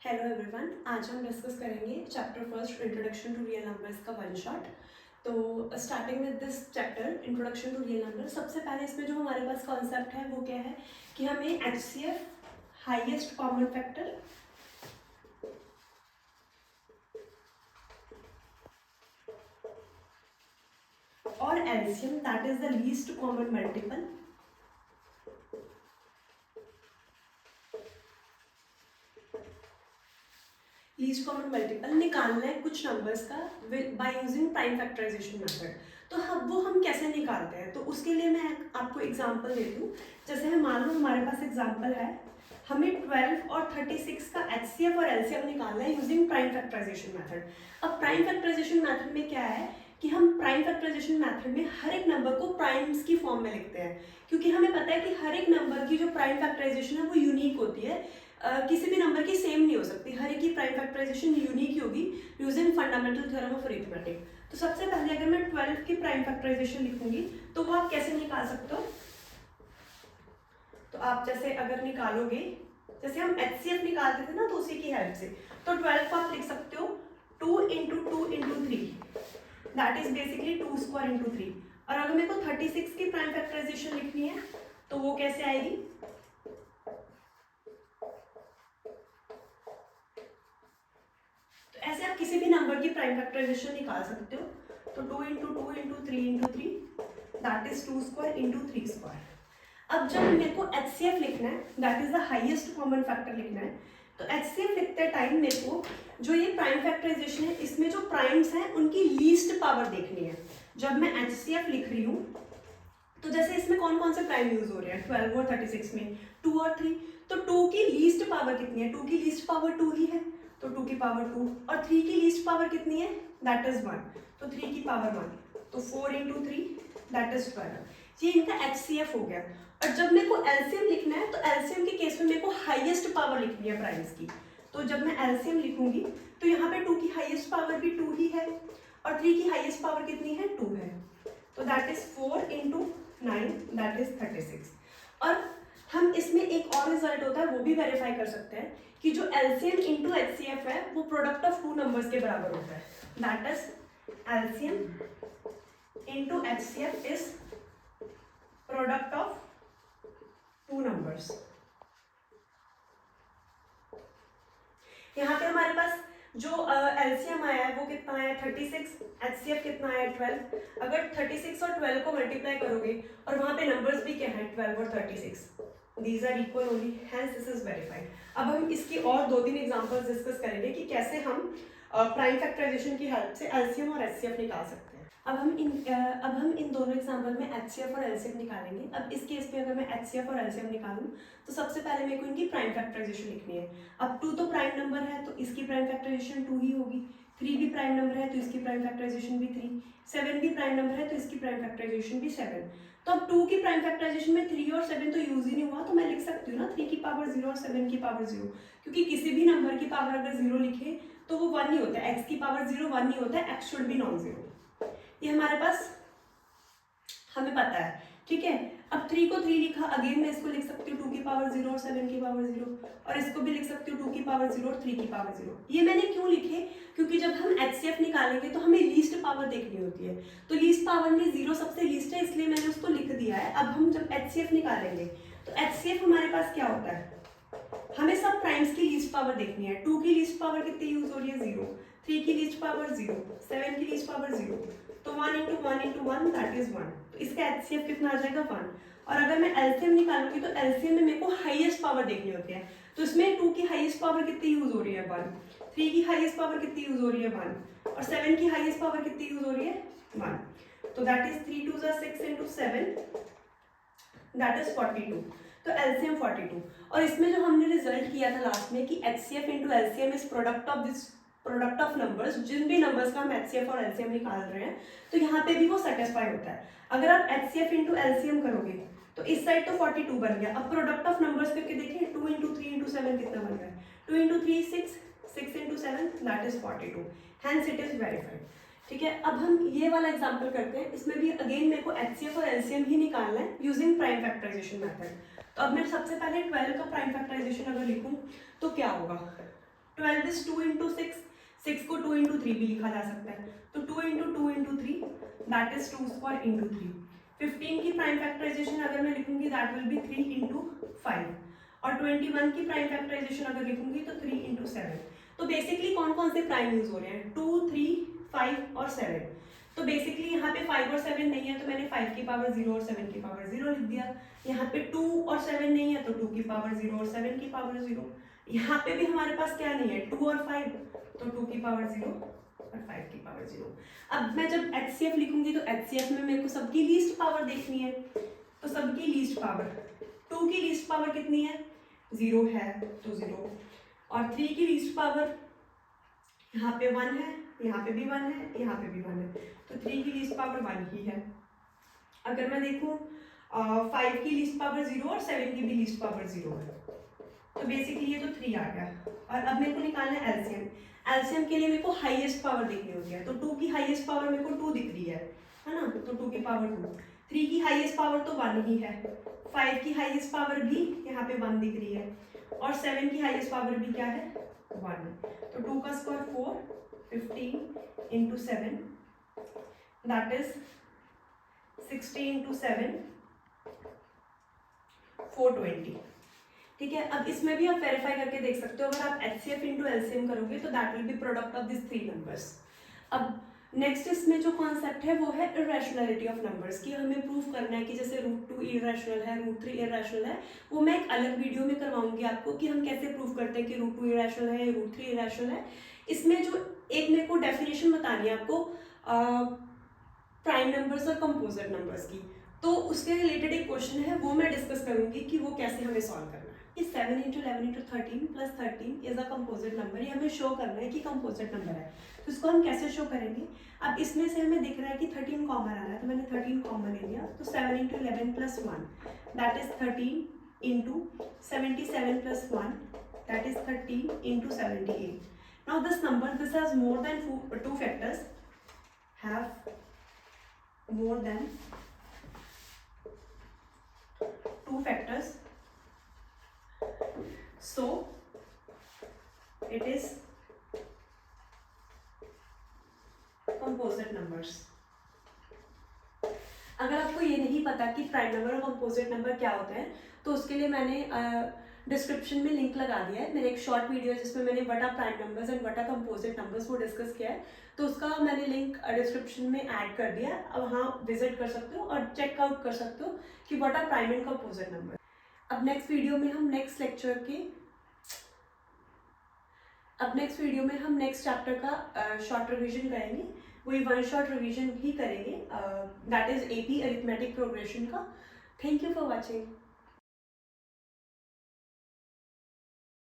Hello everyone, आज हम discuss करेंगे chapter first introduction to real numbers का वन शॉट। तो starting with this chapter introduction to real number, सबसे पहले इसमें जो हमारे पास कॉन्सेप्ट है वो क्या है कि हमें एचसीएफ हाईएस्ट कॉमन फैक्टर और LCM that is the least common multiple निकालना है कुछ नंबर्स का by using prime factorisation method. तो हम कैसे निकालते हैं, तो उसके लिए मैं आपको एग्जांपल देती हूँ। जैसे हम मान लो हमारे पास एग्जांपल है, हमें 12 और 36 का एचसीएफ और एलसीएम निकालना है यूजिंग प्राइम फैक्टराइजेशन मेथड। अब प्राइम फैक्टराइजेशन मेथड में क्या है कि हम प्राइम फैक्टराइजेशन मेथड में हर एक नंबर को प्राइम्स की फॉर्म में लिखते हैं, क्योंकि हमें पता है कि हर एक नंबर की जो प्राइम फैक्टराइजेशन है वो यूनिक होती है। किसी भी नंबर की सेम नहीं हो सकती, हर एक की प्राइम फैक्टराइजेशन यूनिक ही होगी using fundamental theorem of arithmetic. तो सबसे पहले अगर मैं 12 की प्राइम फैक्टराइजेशन लिखूंगी तो वो आप कैसे निकाल सकते हो, तो आप जैसे अगर निकालोगे, जैसे हम एचसीएफ निकालते थे ना, तो उसी की हेल्प से, तो 12 को आप लिख सकते हो 2 into 2 into 3, that is basically 2 square into 3। और अगर मेरे को 36 की प्राइम फैक्टराइजेशन लिखनी है तो वो कैसे आएगी, तो ऐसे आप किसी भी नंबर की प्राइम फैक्टराइजेशन निकाल सकते हो। तो 2 into 2 into 3 into 3, that is 2 square into 3 square. अब जब मेरे को एचसीएफ लिखना है, that is the highest common factor लिखना है, तो एचसीएफ लिखते टाइम मेरे को जो ये प्राइम फैक्टराइजेशन है इसमें जो प्राइम्स हैं उनकी लीस्ट पावर देखनी है। जब मैं एचसीएफ लिख रही हूँ तो जैसे इसमें कौन कौन से प्राइम यूज हो रहे हैं 12 और 36 में, 2 और 3, तो 2 की लीस्ट पावर कितनी है, 2 की लीस्ट पावर 2 ही है, तो 2 की पावर 2, और 3 की लीस्ट पावर कितनी है, दैट इज 1, तो 3 की पावर 1, तो 4 इंटू 3 दैट इज 12। ये इनका एचसीएफ हो गया। और जब मेरे को एलसीएम लिखना है तो एलसीएम के केस में मेरे को हाईएस्ट पावर लिखनी है प्राइम्स की। तो जब मैं एलसीएम लिखूंगी तो यहाँ पे 2 की हाईएस्ट पावर भी 2 ही है और 3 की हाईएस्ट पावर कितनी है, 2 है, तो that is 4 into 9 that is 36। और हम इसमें एक और रिजल्ट होता है वो भी वेरीफाई कर सकते हैं कि जो एलसीएम इंटू एचसीएफ है वो प्रोडक्ट ऑफ टू नंबर्स के बराबर होता है, that is LCM into HCF is product of two numbers. यहाँ पे हमारे पास जो एलसीएम आया है वो कितना है 36, एचसीएफ कितना है 12। अगर 36 और 12 को मल्टीप्लाई करोगे और वहां पे नंबर्स भी क्या है 12 और 36, these are equal only, hence this is verified. अब हम इसकी और 2-3 एग्जांपल्स डिस्कस करेंगे कि कैसे हम प्राइम फैक्टराइजेशन की हेल्प से एलसीएम और एचसीएफ निकाल सकते हैं। अब हम इन दोनों एग्जांपल में एचसीएफ और एलसीएम निकालेंगे। अब इस केस में अगर मैं एचसीएफ और एलसीएम निकालूं तो सबसे पहले मेरे को इनकी प्राइम फैक्टराइजेशन लिखनी है। अब 2 तो प्राइम नंबर है तो इसकी प्राइम फैक्टराइजेशन 2 ही होगी, 3 भी प्राइम नंबर है तो इसकी प्राइम फैक्टराइजेशन भी 3, 7 भी प्राइम नंबर है तो इसकी प्राइम फैक्टराइजेशन भी 7। तो अब 2 की प्राइम फैक्टराइजेशन में 3 और 7 तो यूज ही नहीं हुआ, तो मैं लिख सकती हूँ ना 3 की पावर 0 और 7 की पावर 0, क्योंकि किसी भी नंबर की पावर अगर 0 लिखे तो वो 1 नहीं होता है, x की पावर 0 1 नहीं होता है, x should be non zero. ये हमारे पास हमें पता है, ठीक है। अब 3 को 3 लिखा, अगेन मैं इसको लिख सकती हूँ 2 की पावर 0 और 7 की पावर 0, और इसको भी लिख सकती हूँ 2 की पावर 0 और 3 की पावर 0। ये मैंने क्यों लिखे, क्योंकि जब हम एचसीएफ निकालेंगे तो हमें लीस्ट पावर देखनी होती है, तो लीस्ट पावर में 0 सबसे लीस्ट है इसलिए मैंने उसको लिख दिया है। अब हम जब एचसीएफ निकालेंगे तो एचसीएफ हमारे पास क्या होता है, हमें सब प्राइम्स की लीस्ट पावर देखनी है। 2 की लीस्ट पावर कितनी यूज हो रही है 0, 3 की लीस्ट पावर 0, 7 की लीस्ट पावर 0, तो 1 इंटू 1 इंटू 1 दैट इज 1, तो इसका एचसीएफ कितना आ जाएगा 1। और अगर मैं एलसीएम निकालूंगी तो एलसीएम में मेरे को हाईएस्ट पावर देखनी होती है, तो इसमें 2 की हाईएस्ट पावर कितनी यूज हो रही है 1, 3 की हाईएस्ट पावर कितनी यूज हो रही है 1, और 7 की हाईएस्ट पावर कितनी यूज हो रही है 1, तो दैट इज 3 2 6 इंटू 7 दैट इज 42, तो एलसीएम 42। और इसमें जो हमने रिजल्ट किया था लास्ट में कि HCF into LCM is product of numbers, जिन भी नंबर्स का हम एचसीएफ और एलसीएम निकाल रहे हैं तो यहाँ पे भी वो सेटिस्फाई होता है। अगर आप एचसीएफ इंटू एलसीएम करोगे तो इस साइड तो 42 बन गया। अब प्रोडक्ट ऑफ नंबर्स करके देखिए 2 इंटू 3 इंटू 7 कितना बन रहा है, 2 इंटू 3 6, 6 इंटू 7 दैट इज 42, हैंस इट इज वेरीफाइड, ठीक है। अब हम ये वाला एग्जांपल करते हैं, इसमें भी अगेन मेरे को एचसीएफ और एलसीएम ही निकालना है यूजिंग प्राइम फैक्टराइजेशन मेथड। तो अब मैं सबसे पहले 12 का प्राइम फैक्टराइजेशन अगर लिखूं तो क्या होगा, 12 इज 2 इंटू 6, 6 को 2 इंटू 3 भी लिखा जा सकता है, तो 2 into 2 into 3 that is 2 square into 3। 15 की प्राइम फैक्टराइजेशन अगर मैं लिखूंगी दैट विल बी 3 इंटू 5, और 21 की प्राइम फैक्टराइजेशन अगर लिखूंगी तो 3 इंटू 7। तो बेसिकली कौन कौन से प्राइम यूज हो रहे हैं, 2, 3, 5 और 7। तो बेसिकली यहाँ पे 5 और 7 नहीं है तो मैंने 5 की पावर 0 और 7 की पावर 0 लिख दिया। यहाँ पे 2 और 7 नहीं है तो 2 की पावर 0 और 7 की पावर 0। यहाँ पे भी हमारे पास क्या नहीं है, 2 और 5, तो 2 की पावर 0 और 5 की पावर 0। अब मैं जब HCF लिखूंगी तो HCF में मेरे को सबकी लीस्ट पावर देखनी है, तो सबकी लीस्ट पावर 2 की लीस्ट पावर कितनी है, 0 है तो 0, और 3 की लीस्ट पावर यहाँ पे 1 है, यहाँ पे भी 1 है, यहाँ पे भी 1 है, तो 3 की लीस्ट पावर 1 ही है। अगर मैं देखूँ 5 की लीस्ट पावर 0 और 7 की भी लीस्ट पावर 0 है, तो बेसिकली ये तो 3 आ गया। और अब मेरे को निकालना है एलसीएम। एलसीएम के लिए मेरे को हाईएस्ट पावर देखनी होती है, तो 2 की हाईएस्ट पावर मेरे को 2 दिख रही है ना, तो 2 की पावर 2। 3 की हाईएस्ट पावर तो 1 ही है, 5 की हाईएस्ट पावर भी यहाँ पे 1 दिख रही है, और 7 की हाईएस्ट पावर भी क्या है, 1। तो 2 का square 4, 15 into 7 is is 60 into 7 420। ठीक है, अब इसमें भी आप वेरीफाई करके देख सकते हो, अगर आप HCF इंटू एलसीएम करोगे तो that will be product of this 3 numbers. अब नेक्स्ट इसमें जो कॉन्सेप्ट है वो है इरेशनलिटी ऑफ नंबर्स की। हमें प्रूव करना है कि जैसे √2 इरेशनल है, √3 इरेशनल है, वो मैं एक अलग वीडियो में करवाऊंगी आपको कि हम कैसे प्रूव करते हैं कि √2 इरेशनल है, √3 इरेशनल है। इसमें जो एक मेरे को डेफिनेशन बतानी है आपको प्राइम नंबर्स और कंपोजिट नंबर्स की, तो उसके रिलेटेड एक क्वेश्चन है, वो मैं डिस्कस करूंगी कि वो कैसे हमें सॉल्व करना है। 7 into 11 into 13 plus 13 is a composite number, ये हमें शो करना है कि कंपोजिट नंबर है। तो इसको हम कैसे शो करेंगे, अब इसमें से हमें दिख रहा है कि 13 कॉमन आना है, तो मैंने 13 कॉमन ले लिया, तो 7 into 11 plus 1 that is 13 into 77 plus 1 that is 13 into 78। Now this number this has more than 2 factors, have more than 2 factors, so it is composite numbers। अगर आपको ये नहीं पता कि प्राइम नंबर और कंपोजिट नंबर क्या होते हैं, तो उसके लिए मैंने डिस्क्रिप्शन में लिंक लगा दिया है, मेरे एक शॉर्ट वीडियो है जिसमें मैंने what are prime numbers and what are composite numbers वो डिस्कस किया है, तो उसका मैंने लिंक डिस्क्रिप्शन में ऐड कर दिया है। अब हाँ विजिट कर सकते हो और चेकआउट कर सकते हो कि what are prime and composite number. अब नेक्स्ट वीडियो में हम नेक्स्ट चैप्टर का शॉर्ट रिवीजन करेंगे, वही 1 शॉर्ट रिवीजन ही करेंगे, that is AP arithmetic progression का। Thank you for watching.